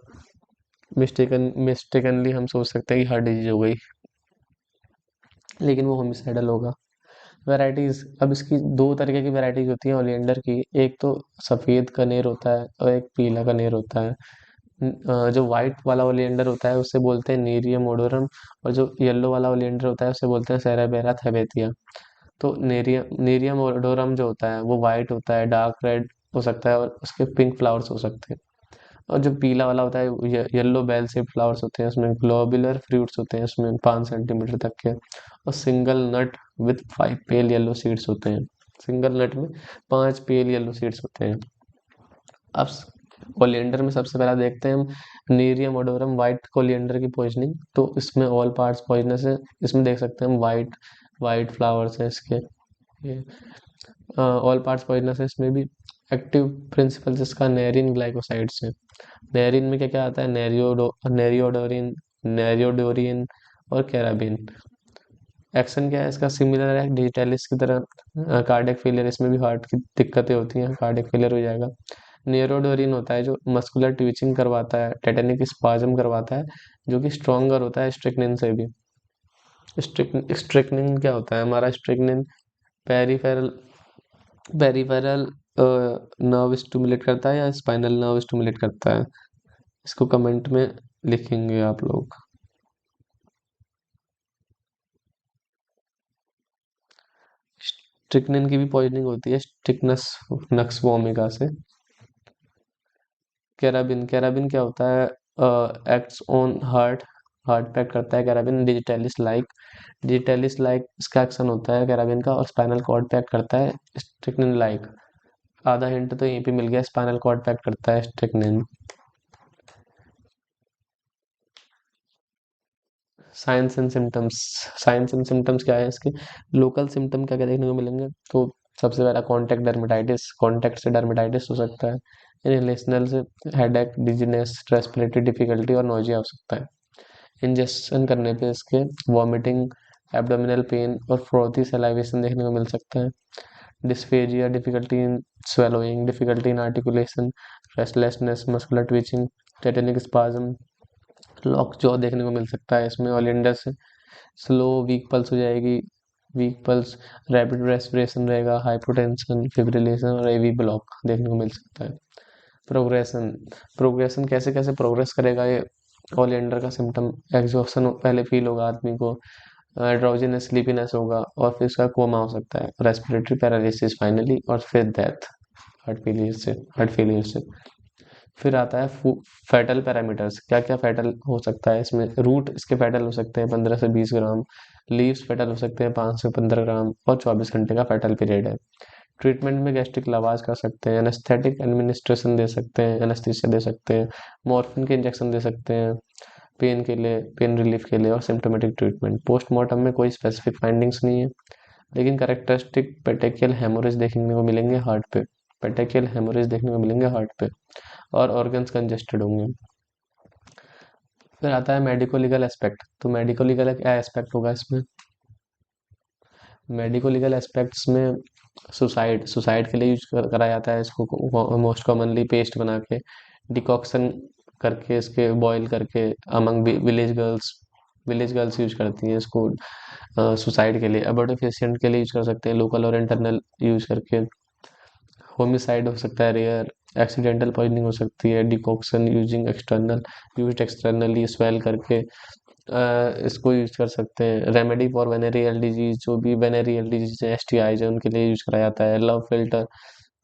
मिस्टेकनली हम सोच सकते हैं कि हार्ट डिजीज हो गई, लेकिन वो होमिसाइडल होगा। वैराइटीज, अब इसकी दो तरीके की वैराइटीज होती हैं ओलिएंडर की, एक तो सफ़ेद कनेर होता है और एक पीला कनेर होता है। जो वाइट वाला ओलिएंडर होता है उसे बोलते हैं नेरियम ओडोरम, और जो येलो वाला ओलिएंडर होता है उसे बोलते हैं सेराबेरा थैबेतिया। तो नेरियम नेरियम ओडोरम जो होता है वो वाइट होता है, डार्क रेड हो सकता है, और उसके पिंक फ्लावर्स हो सकते हैं। और जो पीला वाला होता है येलो बेल शेप फ्लावर्स होते हैं, उसमें ग्लोबुलर फ्रूट्स होते हैं, उसमें 5 सेंटीमीटर तक के, और single nut with 5 pale yellow seeds होते हैं। सिंगल नट में 5 पेल येलो सीड्स होते हैं। अब कोलिएंडर में सबसे पहला देखते हैं हम नेरियम ओडोरम वाइट कोलिएंडर की पॉइजनिंग। तो इसमें ऑल पार्ट्स पॉइजनस है, इसमें देख सकते हैं हम वाइट वाइट फ्लावर्स हैं इसके, ये ऑल पार्ट्स पॉइजनस है। इसमें भी एक्टिव प्रिंसिपल्स इसका नेरिन ग्लाइकोसाइड्स है। नेरिन में क्या क्या आता है, नेरियोडोरिन, नेरियोडोरिन और कैराबिन। एक्शन क्या है इसका, सिमिलर है डिजिटैलिस की तरह, कार्डियक फेलियर, इसमें भी हार्ट की दिक्कतें होती हैं, कार्डियक फेलियर हो जाएगा। नेरोडोरिन होता है जो मस्कुलर ट्विचिंग करवाता है, टेटेनिक स्पाज्म करवाता है, जो कि स्ट्रॉन्गर होता है स्ट्रिक्निन से भी। स्ट्रिक्निन क्या होता है हमारा, strychnine peripheral peripheral nerve stimulate करता है या स्पाइनल नर्व स्टिमुलेट करता है, इसको कमेंट में लिखेंगे आप लोग। स्ट्रिक्निन की भी पॉइजनिंग होती है स्टिकनस नक्स वोमिका से। कैराबिन, कैराबिन क्या होता है, एक्ट्स ऑन हार्ट, हार्ट पे करता है कैराबिन। डिजिटलिस लाइक इसका एक्शन होता है कैराबिन का, और स्पाइनल कॉर्ड पे करता है स्ट्रिक्निन लाइक। आधा हिंट तो यहीं पे मिल गया, स्पाइनल कॉर्ड पे करता है strychnine. Science and symptoms, science and symptoms क्या है इसके, लोकल सिम्टम क्या क्या देखने को मिलेंगे, तो सबसे पहला कॉन्टैक्ट डर्मेटाइटिस, कॉन्टैक्ट से डर्मेटाइटिस हो सकता है। इनहेलेशनल से हेडेक, डिजीनेस, रेस्पिरेटरी डिफिकल्टी और नोजिया हो सकता है। इंजेक्शन करने पे इसके वॉमिटिंग, एब्डोमिनल पेन और फ्रोथी सलाइवेशन देखने को मिल सकता है। Dysphagia, difficulty in swallowing, difficulty in articulation, restlessness, muscular twitching, tetanic spasm, lock jaw देखने को मिल सकता है इसमें ओलिएंडर से। स्लो वीक पल्स हो जाएगी, वीक पल्स, रैपिड रेस्पिरेशन रहेगा, हाइपोटेंशन, फिब्रिलेशन और एवी ब्लॉक देखने को मिल सकता है। प्रोग्रेशन, प्रोग्रेशन कैसे कैसे प्रोग्रेस करेगा ये ओलिएंडर का सिम्टम, एग्जॉशन पहले फील होगा आदमी को, ड्राउजीनेस, स्लीपीनेस होगा, और फिर इसका कोमा हो सकता है, रेस्पिरेटरी पैरालिसिस फाइनली, और फिर डेथ हार्ट फेलियर से। फिर आता है फैटल पैरामीटर्स, क्या क्या फैटल हो सकता है इसमें, रूट इसके फैटल हो सकते हैं 15 से 20 ग्राम, लीव्स फैटल हो सकते हैं 5 से 15 ग्राम, और 24 घंटे का फैटल पीरियड है। ट्रीटमेंट में गैस्ट्रिक लवाज कर सकते हैं, एनेस्थेटिक एडमिनिस्ट्रेशन दे सकते हैं, एनेस्थीसिया दे सकते हैं, मॉर्फिन के इंजेक्शन दे सकते हैं पेन के लिए, पेन रिलीफ के लिए, और सिम्टोमेटिक ट्रीटमेंट। पोस्टमार्टम में कोई स्पेसिफिक फाइंडिंग्स नहीं है, लेकिन करेक्टरिस्टिक पेटेकियल हेमोरेज देखने को मिलेंगे हार्ट पे, पेटेकियल हेमोरेज देखने को मिलेंगे हार्ट पे, और ऑर्गन्स कंजेस्टेड होंगे। फिर आता है मेडिको लीगल एस्पेक्ट, तो मेडिको लीगल क्या एस्पेक्ट होगा इसमें, मेडिको लीगल एस्पेक्ट्स में सुसाइड, सुसाइड के लिए यूज करा जाता है इसको मोस्ट कॉमनली पेस्ट बना के, डिकॉक्शन करके, इसके बॉईल करके, अमंग विलेज गर्ल्स यूज करती हैं इसको सुसाइड के लिए। अबॉर्टिफिशिएंट के लिए यूज कर सकते हैं लोकल और इंटरनल यूज करके। होमिसाइड हो सकता है रेयर, एक्सीडेंटल पॉइजनिंग हो सकती है, decoction using external, used externally swell करके, इसको यूज कर सकते हैं। रेमेडी फॉर वेनेरियल डिजीज, जो भी वेनेरियल डिजीज है, एसटीआईज है, उनके लिए यूज करा जाता है। लव फिल्टर,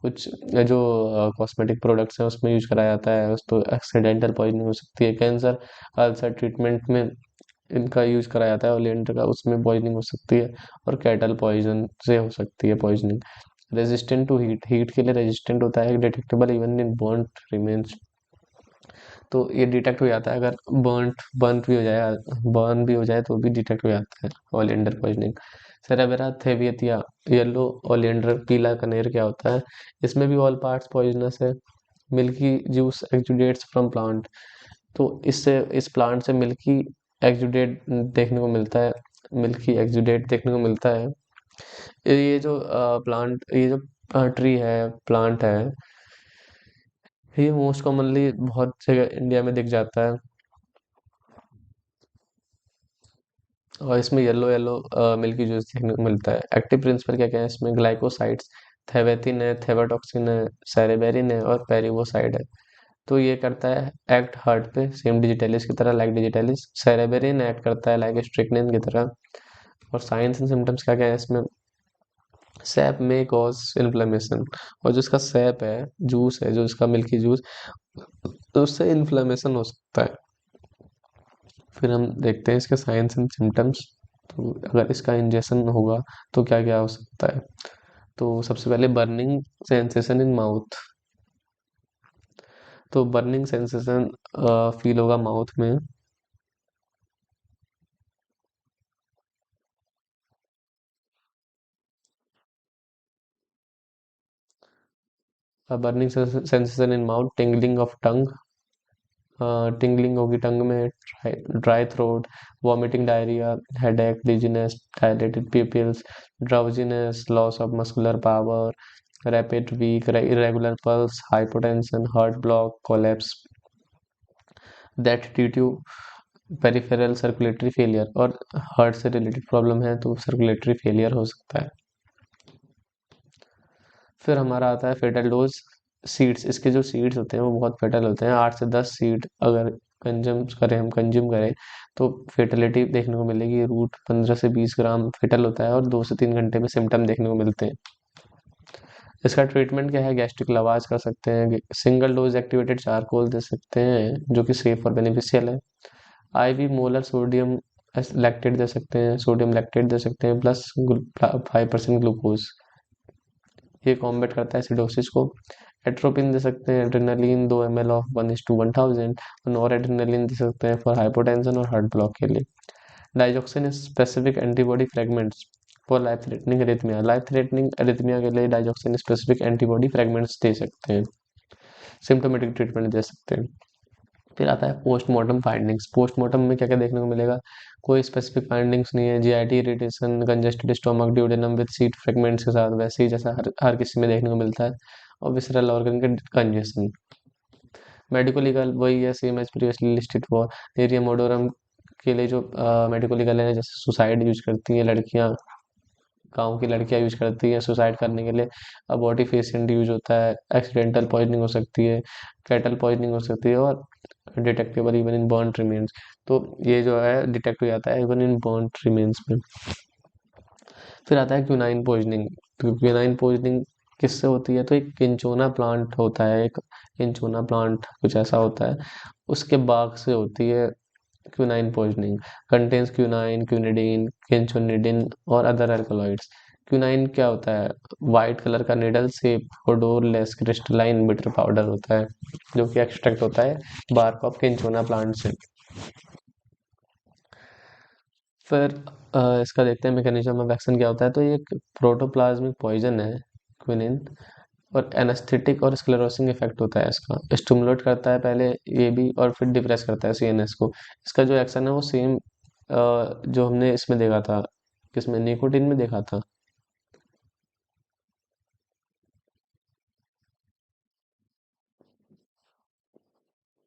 कुछ जो कॉस्मेटिक प्रोडक्ट्स हैं उसमें यूज करा जाता है, उस तो एक्सीडेंटल पॉइजनिंग हो सकती है। कैंसर अल्सर ट्रीटमेंट में इनका यूज करा जाता है ओलिएंडर का, उसमें पॉइजनिंग हो सकती है। और कैटल पॉइजन से हो सकती है poisoning. Resistant to heat, heat के लिए रेजिस्टेंट होता है, detectable even in burnt remains. तो ये डिटेक्ट हो जाता है। अगर बर्न भी हो जाए तो भी डिटेक्ट हो जाता है ओलिएंडर पॉइजनिंग। सेरेबेरा थेवियतिया येलो ओलिएंडर पीला कनेर क्या होता है, इसमें भी ऑल पार्ट्स पॉइजनस है। Milky juice exudates from plant, तो इससे इस प्लांट से मिल्की एक्सुडेट देखने को मिलता है, मिल्की एक्सुडेट देखने को मिलता है। ये जो ट्री है, प्लांट है, ये मोस्ट कॉमनली बहुत जगह इंडिया में दिख जाता है। और इसमें येलो येलो मिल्की जूस देखने को मिलता है। एक्टिव प्रिंसिपल क्या क्या है इसमें, ग्लाइकोसाइड्स, थेवेथिन है, थेवाटॉक्सिन है, सेरेबेरिन है और पेरिवोसाइड है। तो ये करता है एक्ट हार्ट पे सेम डिजिटलिस की तरह, लाइक डिजिटलिस। सेरेबेरिन एक्ट करता है लाइक स्ट्रिक्निन की तरह। और साइंस एंड सिम्टम्स क्या क्या है इसमें, सैप में कॉज इन्फ्लेमेशन, और जो इसका सैप है, जूस है जो इसका मिल्की जूस, तो उससे इन्फ्लेमेशन हो सकता है। फिर हम देखते हैं इसके साइंस एंड सिम्टम्स। तो अगर इसका इंजेक्शन होगा तो क्या क्या हो सकता है। तो सबसे पहले बर्निंग सेंसेशन इन माउथ, तो बर्निंग सेंसेशन फील होगा माउथ में। Burning sensation in mouth, tingling of tongue, tingling होगी टंग में, dry throat, vomiting, diarrhoea, headache, dizziness, dilated pupils, drowsiness, loss of muscular power, rapid weak irregular pulse, hypotension, heart block, collapse, that due to peripheral circulatory failure, और heart से related problem है तो circulatory failure हो सकता है। फिर हमारा आता है फेटल डोज। सीड्स, इसके जो सीड्स होते हैं वो बहुत फेटल होते हैं। 8 से 10 सीड अगर कंज्यूम करें तो फेटलिटी देखने को मिलेगी। रूट 15 से 20 ग्राम फेटल होता है और 2 से 3 घंटे में सिम्टम देखने को मिलते हैं। इसका ट्रीटमेंट क्या है, गैस्ट्रिक लवाज कर सकते हैं, सिंगल डोज एक्टिवेटेड चारकोल दे सकते हैं जो कि सेफ और बेनिफिशियल है। आईवी मोलर सोडियम लैक्टेट दे सकते हैं, सोडियम लैक्टेट दे सकते हैं, प्लस 5% ग्लूकोज। ये कॉम्बैट करता है एसिडोसिस को। एट्रोपिन दे सकते हैं, एड्रेनालिन 2 ml ऑफ 1:1000, और नॉर एड्रेनालिन दे सकते हैं फॉर हाइपोटेंशन और हार्ट ब्लॉक के लिए। Digoxin specific antibody fragments for life threatening arrhythmia, life threatening arrhythmia के लिए डाइजॉक्सिन स्पेसिफिक एंटीबॉडी फ्रेगमेंट्स दे सकते हैं, सिम्टोमेटिक ट्रीटमेंट दे सकते हैं। फिर आता है पोस्टमार्टम फाइंडिंग्स। पोस्टमार्टम में क्या क्या देखने को मिलेगा, कोई स्पेसिफिक फाइंडिंग्स नहीं है। GIT irritation, congested stomach, duodenum with seed fragments के साथ, वैसे ही जैसा हर किसी में देखने को मिलता है। और विसरल ऑर्गन के कंजेशन। मेडिको लीगल वही है, same as previously listed for nerium odorum के लिए जो मेडिको लीगल है, जैसे सुसाइड यूज करती हैं लड़कियां, गाँव की लड़कियां यूज करती हैं सुसाइड करने के लिए। अबॉर्टिफिशिएंट यूज होता है, एक्सीडेंटल पॉइजनिंग हो सकती है, कैटल पॉइजनिंग हो सकती है, और डिटेक्टेबल इवन इन बर्न रिमेन्स। तो ये जो है डिटेक्ट हो जाता है इवन इन बर्न रिमेन्स में। फिर आता है क्यूनाइन पॉइजनिंग। तो क्यूनाइन पॉइजनिंग किससे होती है, तो एक किंचोना प्लांट होता है, एक किंचोना प्लांट कुछ ऐसा होता है, उसके बाग से होती है quinine poisoning. Contains quinine, quinidine, cinchonidine और अदर अल्कलॉइड्स। क्यूनाइन क्या होता है, वाइट कलर का needle shape odourless crystalline bitter powder होता है, जो कि एक्सट्रैक्ट होता है बार्क ऑफ किंचोना प्लांट से। फिर इसका देखते हैं मैकेनिज्म ऑफ एक्शन क्या होता है। तो ये एक प्रोटोप्लाज्मिक पॉइजन है क्विनिन, और एनास्थेटिक और स्क्लेरोसिंग इफेक्ट होता है इसका। स्टिमुलेट करता है पहले ये भी, और फिर डिप्रेस करता है सीएनएस को। इसका जो एक्शन है वो सेम जो हमने इसमें देखा था, किसमें, निकोटीन में देखा था।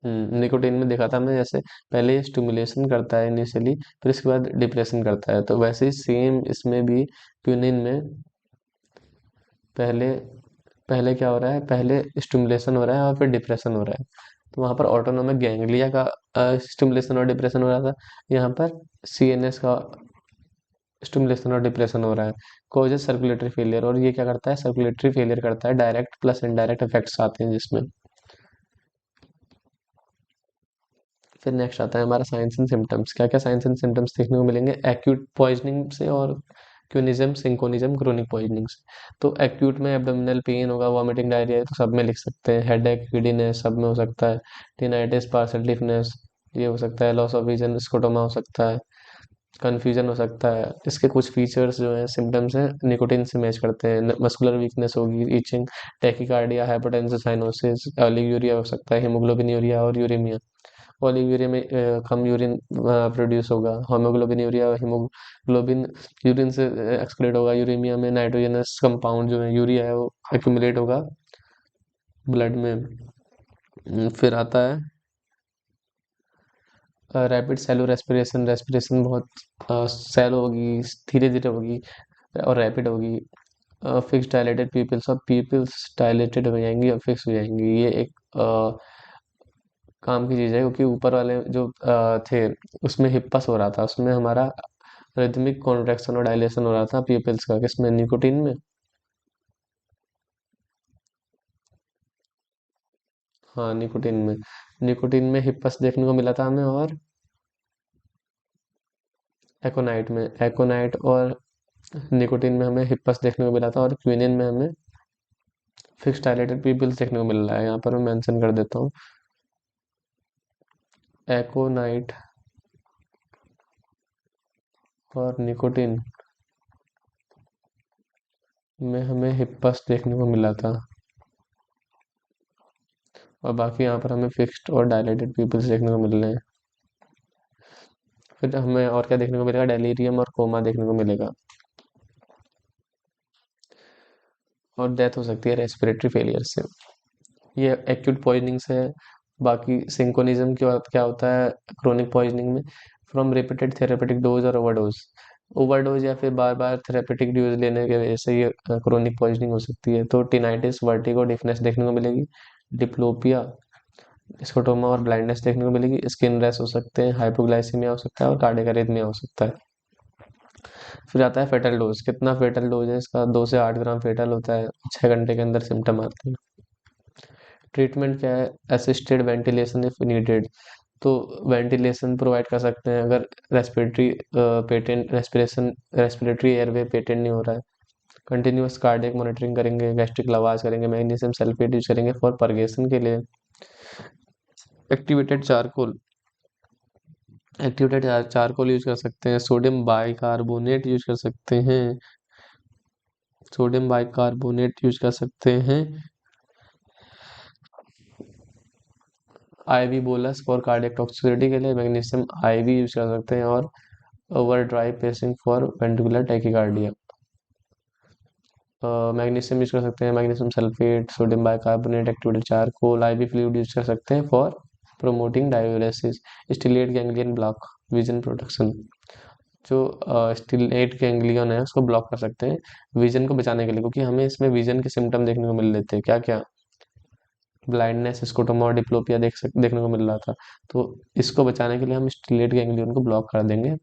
निकोटीन में देखा था हमने, जैसे पहले ये स्टिमुलेशन करता है इनिशियली, फिर इसके बाद डिप्रेशन करता है, तो वैसे ही सेम इसमें भी क्विनिन में पहले पहले क्या हो रहा है, पहले स्टिमुलेशन हो रहा है और फिर डिप्रेशन हो रहा है। तो वहाँ पर ऑटोनोमिक गैंग्लिया का स्टिमुलेशन और डिप्रेशन हो रहा था, यहाँ पर सीएनएस का स्टिमुलेशन और डिप्रेशन हो रहा है। कॉजेज सर्कुलेटरी फेलियर, और ये क्या करता है, सर्कुलेटरी फेलियर करता है। डायरेक्ट प्लस इनडायरेक्ट इफेक्ट्स आते हैं जिसमें। फिर नेक्स्ट आता है हमारा साइंस एंड सिम्टम्स। क्या क्या साइंस एंड सिम्टम्स देखने को मिलेंगे एक्यूट पॉइजनिंग से, और क्यूनिज्म, सिंकोनिज्म, क्रोनिक पॉइजनिंग से। तो एक्यूट में एब्डोमिनल पेन होगा, वॉमिटिंग, डायरिया, तो सब में लिख सकते हैं। हेडेक, गिडीनेस, सब में हो सकता है। टिनाइटिस, पार्शियल डिफनेस, ये हो सकता है। लॉस ऑफ विजन, स्कोटोमा हो सकता है। कन्फ्यूजन हो सकता है। इसके कुछ फीचर्स जो हैं, सिम्टम्स हैं, निकोटीन से मैच करते हैं। मस्कुलर वीकनेस होगी, itching, tachycardia, hypotensive cyanosis, oliguria हो सकता है, हीमोग्लोबिनूरिया और यूरेमिया। ओलिगोयूरिया में कम यूरिन प्रोड्यूस होगा। हीमोग्लोबिनूरिया, हीमोग्लोबिन यूरिन से एक्सक्रीट होगा। यूरेमिया में नाइट्रोजनस कंपाउंड जो है, यूरिया है, वो एक्यूमुलेट होगा ब्लड में। फिर आता है रैपिड सैलो रेस्पिरेशन। रेस्पिरेशन बहुत सैलो होगी, धीरे धीरे होगी और रैपिड होगी। फिक्स डायलेटेड पीपल्स, और पीपल्स डायलेटेड हो जाएंगी और फिक्स हो जाएंगी। ये एक काम की चीज़ है, क्योंकि ऊपर वाले जो थे, उसमें हिप्पस हो रहा था, उसमें हमारा रिदमिक कॉन्ट्रैक्शन और डायलेशन हो रहा था पीपल्स का। किसमें? निकोटीन में। हाँ, निकोटीन में। निकोटीन में हिप्पस देखने को मिला था हमें, और एकोनाइट में। एकोनाइट और निकोटीन में हमें हिप्पस देखने को मिला था, और क्विनिन में हमें फिक्स डायलेटेड पीपल्स देखने को मिल रहा है। यहाँ पर मैं मेंशन कर देता हूँ। एकोनाइट और निकोटीन में हमें हिप्पस देखने को मिला था, और बाकी यहाँ पर हमें फिक्स्ड और डायलेटेड पीपल्स देखने को मिल रहे हैं। फिर हमें और क्या देखने को मिलेगा? डेलीरियम और कोमा देखने को मिलेगा, और डेथ हो सकती है रेस्पिरेटरी फेलियर से। ये एक्यूट पॉइजनिंग से है। बाकी सिंकोनिज्म के बाद क्या होता है क्रोनिक पॉइजनिंग में? फ्रॉम रिपीटेड थेरेपेटिक डोज और ओवरडोज। ओवरडोज या फिर बार बार थेरेपेटिक डोज लेने की वजह से ये क्रोनिक पॉइजनिंग हो सकती है। तो टिनाइटिस, वर्टिगो, डिफनेस देखने को मिलेगी। डिप्लोपिया, स्कोटोमा और ब्लाइंडनेस देखने को मिलेगी। स्किन रैश हो सकते हैं, हाइपोग्लाइसीमिया हो सकता है, और कार्डियक अरिथमिया हो सकता है। फिर आता है फेटल डोज। कितना फेटल डोज है इसका? 2 से 8 ग्राम फेटल होता है। 6 घंटे के अंदर सिम्टम आते हैं। ट्रीटमेंट क्या है? Assisted ventilation if needed. तो वेंटिलेशन प्रोवाइड कर सकते हैं अगर respiratory patent respiration respiratory airway patent नहीं हो रहा है। कंटिन्यूअस कार्डियक मॉनिटरिंग करेंगे, गैस्ट्रिक लवाज करेंगे, मैग्नीशियम सल्फेट यूज करेंगे फॉर परगेशन के लिए। Activated charcoal, activated charcoal use कर सकते हैं। सोडियम बाइकार्बोनेट यूज कर सकते हैं। सोडियम बाइकार्बोनेट यूज कर सकते हैं। IV bolus for cardiac toxicity के लिए मैग्नीशियम आईवी यूज कर सकते हैं। और overdrive pacing for ventricular tachycardia magnesium use कर सकते हैं। Magnesium sulphate, sodium bicarbonate, activated charcoal, IV fluid use कर सकते हैं for promoting diuresis. Stellate ganglion block, vision protection. जो स्टिलेट गैंग्लियन है उसको ब्लॉक कर सकते हैं विजन को बचाने के लिए, क्योंकि हमें इसमें विजन के सिम्टम देखने को मिल लेते हैं। क्या क्या? ब्लाइंडनेस, स्कोटोमा और डिप्लोपिया देखने को मिल रहा था। तो इसको बचाने के लिए हम स्टिलेट गैंग्लियन को ब्लॉक कर देंगे,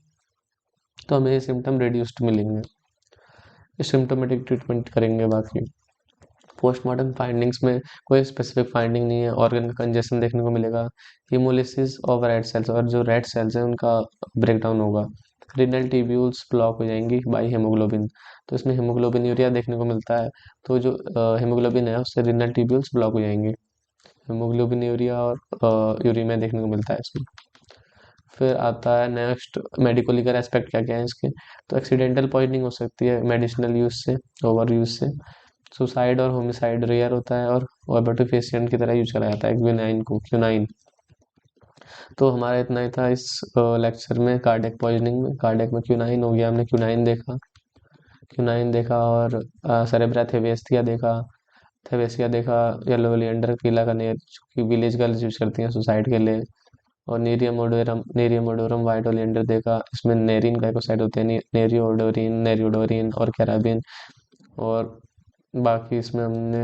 तो हमें ये सिम्टम रिड्यूस्ड मिलेंगे। सिम्टोमेटिक ट्रीटमेंट करेंगे। बाकी पोस्टमार्टम फाइंडिंग्स में कोई स्पेसिफिक फाइंडिंग नहीं है। ऑर्गन का कंजेशन देखने को मिलेगा। हिमोलिसिस ऑफ रेड सेल्स, और जो रेड सेल्स हैं उनका ब्रेकडाउन होगा। रीनल ट्यूब्यूल्स ब्लॉक हो जाएंगी बाई हीमोग्लोबिन। तो इसमें हीमोग्लोबिन यूरिया देखने को मिलता है। तो जो हीमोग्लोबिन है उससे रीनल ट्यूब्यूल्स ब्लॉक हो जाएंगे। हीमोग्लोबिन यूरिया और यूरीमिया देखने को मिलता है इसमें। फिर आता है नेक्स्ट मेडिको लीगल एस्पेक्ट। क्या क्या है इसके? तो एक्सीडेंटल पॉइजनिंग हो सकती है मेडिसिनल यूज से, ओवर यूज से। सुसाइड और होमिसाइड रेयर होता है, और ऑबर्टिफिशिएंट की तरह यूज करा जाता है क्विनाइन को, क्यूनाइन। तो हमारा इतना ही था इस लेक्चर में कार्डियक पॉइजनिंग में। कार्डियक में क्यूनाइन हो गया, हमने क्यूनाइन देखा। क्यूनाइन देखा, और सेरेब्रा थेवेस्टिया देखा। थेवेसिया देखा। येलो ओलिएंडर, पीला कनेर, जो कि विलेज गर्ल्स यूज करती हैं सुसाइड के लिए। और नेरियम ओडोरम वाइट ओलिएंडर देखा। इसमें नेरिन का एकोसाइड होते हैं, नेरियोडोरिन और कैराबिन। और बाकी इसमें हमने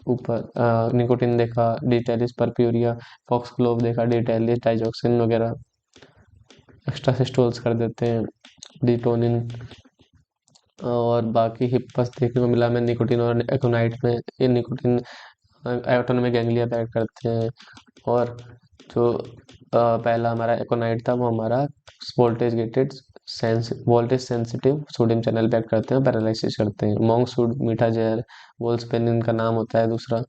ऊपर निकोटिन देखा, डिटेलिस परप्यूरिया, फॉक्सग्लोव देखा, डिटेलिस डाइजॉक्सिन वगैरह एक्स्ट्रा सिस्टोल्स कर देते हैं, डिटोनिन। और बाकी हिप्पस देखने को मिला हमें निकोटिन और एकोनाइट में। ये निकोटिन ऑटोनोमिक गैंग्लिया पैक करते हैं। और जो पहला हमारा एकोनाइट था वो हमारा voltage gated voltage sensitive sodium channel पे एक्ट करते हैं, पैरालिसिस करते हैं। मॉन्क सूड मीठा जहर, वोल्सपेन इनका नाम होता है दूसरा।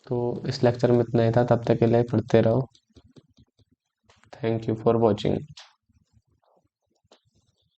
तो इस लेक्चर में इतना ही था, तब तक के लिए पढ़ते रहो। Thank you for watching.